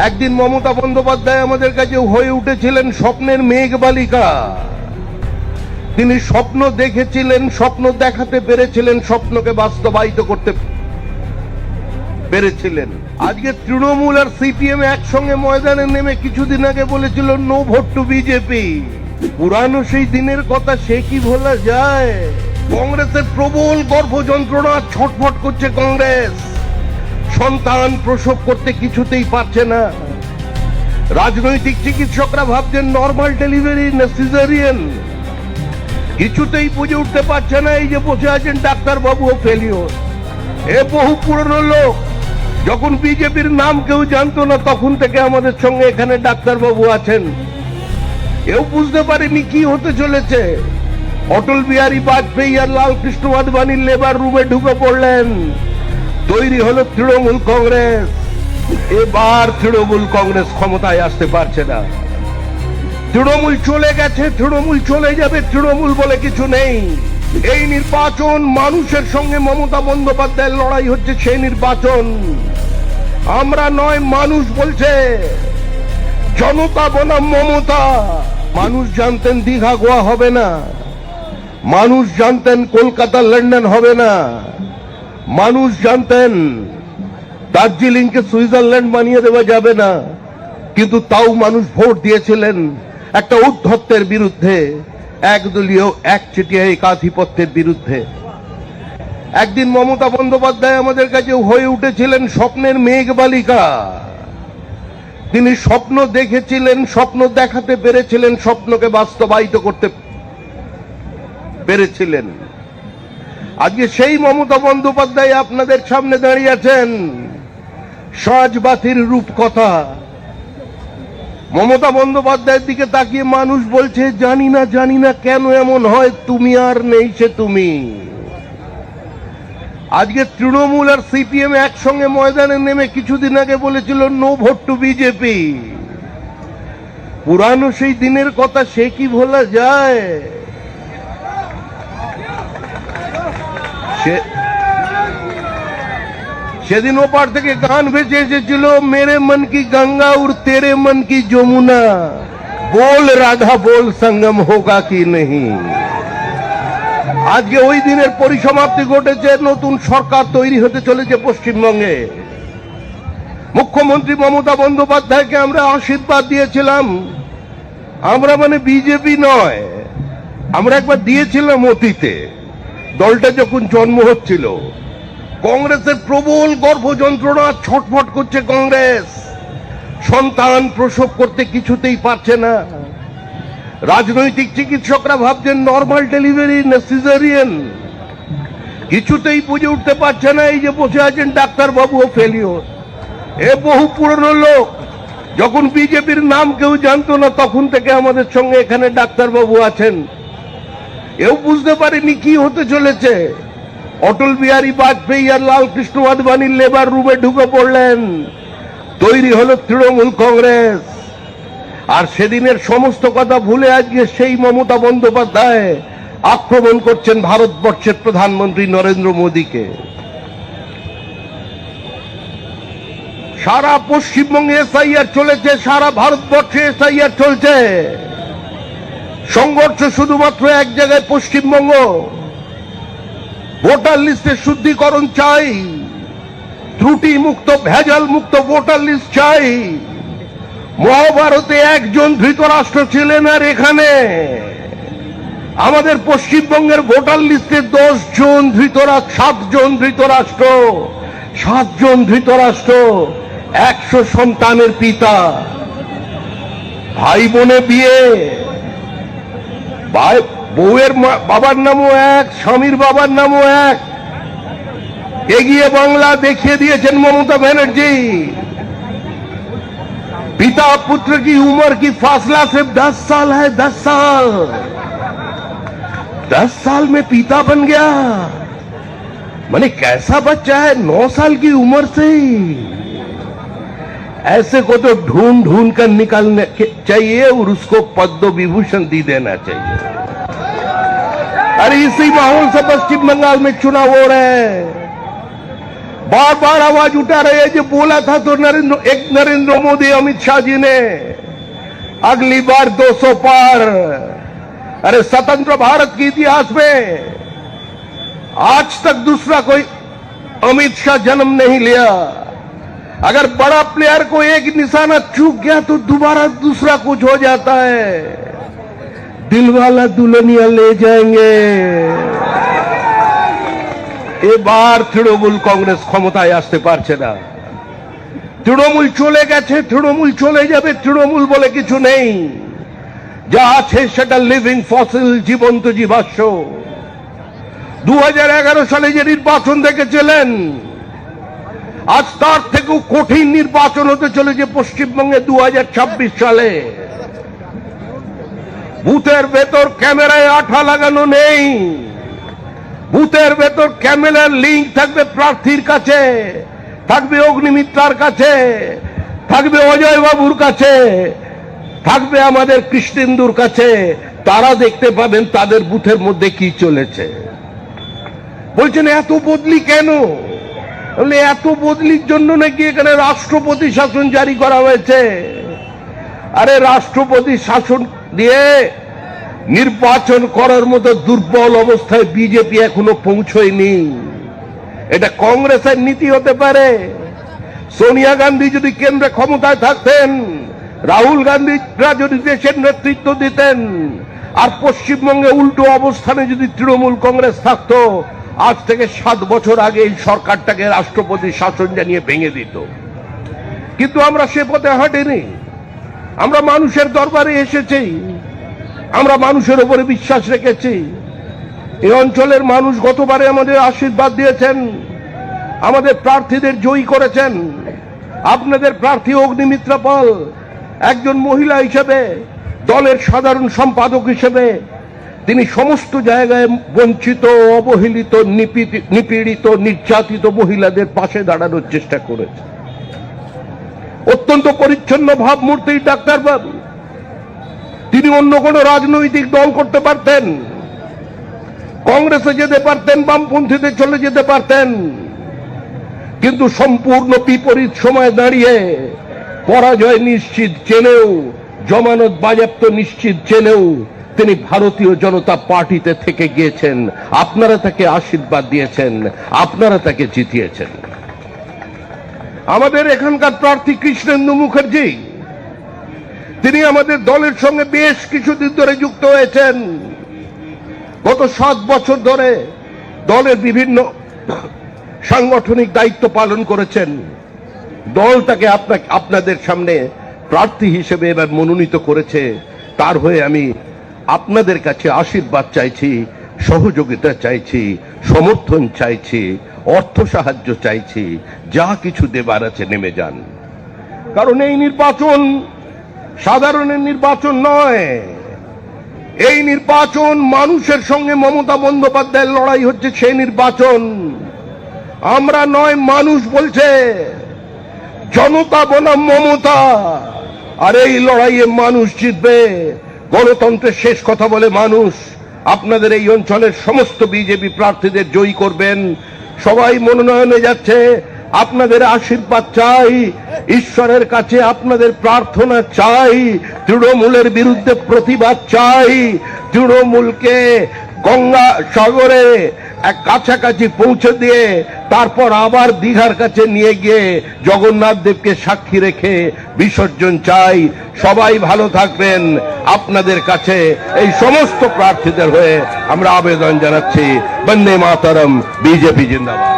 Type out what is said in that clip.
একদিন মমতা বন্দ্যোপাধ্যায় আমাদের কাছে হয়ে উঠেছিলেন স্বপ্নের মেঘবালিকা। তিনি স্বপ্ন দেখেছিলেন, স্বপ্ন দেখাতে পেরেছিলেন, স্বপ্নকে বাস্তবায়িত করতে পেরেছিলেন। আজকে তৃণমূল আর সিপিএম একসঙ্গে ময়দানে নেমে কিছুদিন আগে বলেছিল নো ভোট টু বিজেপি। পুরানো সেই দিনের কথা সে কি ভোলা যায়? কংগ্রেসের প্রবল গর্ভযন্ত্রণা, ছটফট করছে কংগ্রেস, সন্তান প্রসব করতে কিছুতেই পারছে না। রাজনৈতিক চিকিৎসকরা ভাবছেন নর্মাল ডেলিভারি না সিজারিয়ান, কিছুতেই বুঝে উঠতে পারছে না। এই যে বসে আছেন ডাক্তার বাবুও ফেলিওর। এ বহু পুরনো লোক, যখন বিজেপির নাম কেউ জানতো না তখন থেকে আমাদের সঙ্গে এখানে ডাক্তার বাবু আছেন। এও বুঝতে পারেনি কি হতে চলেছে। অটল বিহারী বাজপেয়ী আর লাল কৃষ্ণ আদবানির লেবার রুমে ঢুকে পড়লেন, তৈরি হলো তৃণমূল কংগ্রেস। এবার তৃণমূল কংগ্রেস ক্ষমতায় আসতে পারছে না। তৃণমূল চলে গেছে, তৃণমূল চলে যাবে, তৃণমূল বলে কিছু নেই। এই নির্বাচন মানুষের সঙ্গে মমতা বন্দ্যোপাধ্যায়ের লড়াই হচ্ছে, সেই নির্বাচন আমরা নয়, মানুষ বলছে। জনতা বনাম মমতা। মানুষ জানতেন দীঘা গোয়া হবে না, মানুষ জানতেন কলকাতা লন্ডন হবে না, মানুষ জানতেন দার্জিলিংকে সুইজারল্যান্ড বানিয়ে দেওয়া যাবে না, কিন্তু তাও মানুষ ভোট দিয়েছিলেন একটা উদ্ধত্তের বিরুদ্ধে, একদলীয় একচেটিয়া একাধিপত্যের বিরুদ্ধে। একদিন মমতা বন্দ্যোপাধ্যায় আমাদের কাছে হয়ে উঠেছিলেন স্বপ্নের মেঘবালিকা। তিনি স্বপ্ন দেখেছিলেন, স্বপ্ন দেখাতে পেরেছিলেন, স্বপ্নকে বাস্তবায়িত করতে পেরেছিলেন। আজকে সেই মমতা বন্দ্যোপাধ্যায় আপনাদের সামনে দাঁড়িয়ে আছেন, সমাজবাদীর রূপকথা। মমতা বন্দ্যোপাধ্যায়ের দিকে তাকিয়ে মানুষ বলছে জানি না কেন এমন হয়, তুমি আর নেই সে তুমি। আজকে তৃণমূল আর সিপিএম একসঙ্গে ময়দানে নেমে কিছুদিন আগে বলেছিল নো ভোট টু বিজেপি। পুরানো সেই দিনের কথা সে কি ভোলা যায়? সেদিন ওপার থেকে গান ভেসে এসেছিল, মেরে মন কি গঙ্গা और तेरे मन की যমুনা, बोल राधा बोल संगम होगा कि नहीं। আজকে ওই দিনের পরিসমাপ্তি ঘটেছে, নতুন সরকার তৈরি হতে চলেছে পশ্চিমবঙ্গে। মুখ্যমন্ত্রী মমতা বন্দ্যোপাধ্যায়কে আমরা আশীর্বাদ দিয়েছিলাম, আমরা মানে বিজেপি নয়, আমরা একবার দিয়েছিলাম অতীতে, দলটা যখন জন্ম হচ্ছিল। কংগ্রেসের প্রবল গর্ভযন্ত্রণা, ছটফট করছে কংগ্রেস, সন্তান প্রসব করতে কিছুতেই পারছে না। রাজনৈতিক চিকিৎসকরা ভাবছেন নর্মাল ডেলিভারি না সিজারিয়ান, কিছুতেই বুঝে উঠতে পারছে না। এই যে বসে আছেন ডাক্তার বাবুও ফেলিওর। এ বহু পুরনো লোক, যখন বিজেপির নাম কেউ জানতো না তখন থেকে আমাদের সঙ্গে এখানে ডাক্তার বাবু আছেন। এও বুঝতে পারেনি কি হতে চলেছে। অটল বিহারী বাজপেয়ী আর লাল কৃষ্ণ আদবানির লেবার রুমে ঢুকে পড়লেন, তৈরি হলো তৃণমূল কংগ্রেস। আর সেদিনের সমস্ত কথা ভুলে আজকে সেই মমতা বন্দ্যোপাধ্যায় আক্রমণ করছেন ভারতবর্ষের প্রধানমন্ত্রী নরেন্দ্র মোদীকে। সারা পশ্চিমবঙ্গে এসআইআর চলেছে, সারা ভারতবর্ষে এসআইআর চলছে। সংঘর্ষ শুধুমাত্র এক জায়গায়, পশ্চিমবঙ্গ। ভোটার লিস্টের শুদ্ধিকরণ চাই, ত্রুটি মুক্ত ভেজাল মুক্ত ভোটার লিস্ট চাই। মহাভারতে একজন ধৃতরাষ্ট্র ছিলেন, আর এখানে আমাদের পশ্চিমবঙ্গের ভোটার লিস্টে 10 জন ধৃতরাষ্ট্র, 7 জন ধৃতরাষ্ট্র, 7 জন ধৃতরাষ্ট্র, 100 সন্তানের পিতা। ভাই বোনে বিয়ে, বউয়ের বাবার নামও এক, স্বামীর বাবার নামও এক। এগিয়ে বাংলা দেখিয়ে দিয়েছেন মমতা ব্যানার্জি। पिता पुत्र की उम्र की फासला सिर्फ 10 साल है, 10 साल। 10 साल में पिता बन गया, माने कैसा बच्चा है 9 साल की उम्र से ही। ऐसे को तो ढूंढ ढूंढ कर निकालने चाहिए और उसको पद्म विभूषण दी देना चाहिए। अरे इसी माहौल से पश्चिम बंगाल में चुनाव हो रहे हैं। बार बार आवाज उठा रहे हैं जो बोला था तो नरेंद्र मोदी अमित शाह जी ने अगली बार 200 पार। अरे स्वतंत्र भारत के इतिहास में आज तक दूसरा कोई अमित शाह जन्म नहीं लिया। अगर बड़ा प्लेयर को एक निशाना चूक गया तो दोबारा दूसरा कुछ हो जाता है। दिलवाला दुल्हनिया ले जाएंगे। এবার তৃণমূল কংগ্রেস ক্ষমতায় আসতে পারছে না। তৃণমূল চলে গেছে, তৃণমূল চলে যাবে, তৃণমূল বলে কিছু নেই। যা আছে সেটা লিভিং ফসিল, জীবন্ত জীবাশ্ম। 2011 সালে যে নির্বাচন দেখেছিলেন, আজ তার থেকেও কঠিন নির্বাচন হতে চলেছে পশ্চিমবঙ্গে 2026 সালে। বুথের ভেতর ক্যামেরায় আঠা লাগানো নেই, বুথের ভেতর ক্যামেরার লিঙ্ক থাকবে প্রার্থীর কাছে, থাকবে অগ্নিমিত্রার কাছে, থাকবে অজয় বাবুর কাছে, থাকবে আমাদের কৃষ্ণেন্দুর কাছে। তারা দেখতে পাবেন তাদের বুথের মধ্যে কি চলেছে। বলছেন এত বদলি কেন? বলে এত বদলির জন্য নাকি এখানে রাষ্ট্রপতি শাসন জারি করা হয়েছে। আরে রাষ্ট্রপতি শাসন দিয়ে নির্বাচন করার মতো দুর্বল অবস্থায় বিজেপি এখনো পৌঁছয়নি। এটা কংগ্রেসের নীতি হতে পারে। সোনিয়া গান্ধী যদি কেন্দ্রে ক্ষমতায় থাকতেন, রাহুল গান্ধীরা যদি দেশের নেতৃত্ব দিতেন, আর পশ্চিমবঙ্গে উল্টো অবস্থানে যদি তৃণমূল কংগ্রেস থাকতো, আজ থেকে 7 বছর আগে এই সরকারটাকে রাষ্ট্রপতি শাসন জানিয়ে ভেঙে দিত। কিন্তু আমরা সে পথে হাঁটিনি। আমরা মানুষের দরবারে এসেছি, আমরা মানুষের উপরে বিশ্বাস রেখেছি। এই অঞ্চলের মানুষ গতবারে আমাদের আশীর্বাদ দিয়েছেন, আমাদের প্রার্থীদের জয়ী করেছেন। আপনাদের প্রার্থী অগ্নিমিত্রা পাল একজন মহিলা হিসেবে, দলের সাধারণ সম্পাদক হিসেবে তিনি সমস্ত জায়গায় বঞ্চিত, অবহেলিত, নিপীড়িত, নির্যাতিত মহিলাদের পাশে দাঁড়ানোর চেষ্টা করেছে। অত্যন্ত পরিচ্ছন্ন ভাবমূর্তি ডাক্তার বাবু। তিনি অন্য কোন রাজনৈতিক দল করতে পারতেন, কংগ্রেসে যেতে পারতেন, বামপন্থীতে চলে যেতে পারতেন, কিন্তু সম্পূর্ণ বিপরীত সময় দাঁড়িয়ে পরাজয় নিশ্চিত জেনেও, জমানত বাজেয়াপ্ত নিশ্চিত জেনেও তিনি ভারতীয় জনতা পার্টিতে থেকে গিয়েছেন। আপনারা তাকে আশীর্বাদ দিয়েছেন, আপনারা তাকে জিতিয়েছেন। আমাদের এখানকার প্রার্থী কৃষ্ণেন্দু মুখার্জি, তিনি আমাদের দলের সঙ্গে বেশ কিছুদিন ধরে যুক্ত হয়েছেন। গত 7 বছর ধরে দলের বিভিন্ন সাংগঠনিক দায়িত্ব পালন করেছেন। দল তাকে আপনাদের সামনে প্রার্থী হিসেবে এবার মনোনীত করেছে। তার হয়ে আমি আপনাদের কাছে আশীর্বাদ চাইছি, সহযোগিতা চাইছি, সমর্থন চাইছি, অর্থ সাহায্য চাইছি। যা কিছু দেবার আছে নেমে যান। কারণ এই নির্বাচন সাধারণের নির্বাচন নয়। এই নির্বাচন মানুষের সঙ্গে মমতা বন্দ্যোপাধ্যায়ের লড়াই হচ্ছে, সেই নির্বাচন। আমরা নয়, মানুষ বলছে জনতা বনাম মমতা। আর এই লড়াইয়ে মানুষ জিতবে। গণতন্ত্রের শেষ কথা বলে মানুষ। আপনাদের এই অঞ্চলের সমস্ত বিজেপি প্রার্থীদের জয়ী করবেন। সবাই মনোনয়নে যাচ্ছে, আপনাদের আশীর্বাদ চাই, ঈশ্বরের কাছে আপনাদের প্রার্থনা চাই, তৃণমূলের বিরুদ্ধে প্রতিবাদ চাই, তৃণমূলকে গঙ্গা সাগরে এক কাছাকাছি পৌঁছে দিয়ে তারপর আবার দীঘার কাছে নিয়ে গিয়ে জগন্নাথ দেবকে সাক্ষী রেখে বিসর্জন চাই। সবাই ভালো থাকবেন। আপনাদের কাছে এই সমস্ত প্রার্থীদের হয়ে আমরা আবেদন জানাচ্ছি, বন্দে মাতরম, বিজেপি জিন্দাবাদ।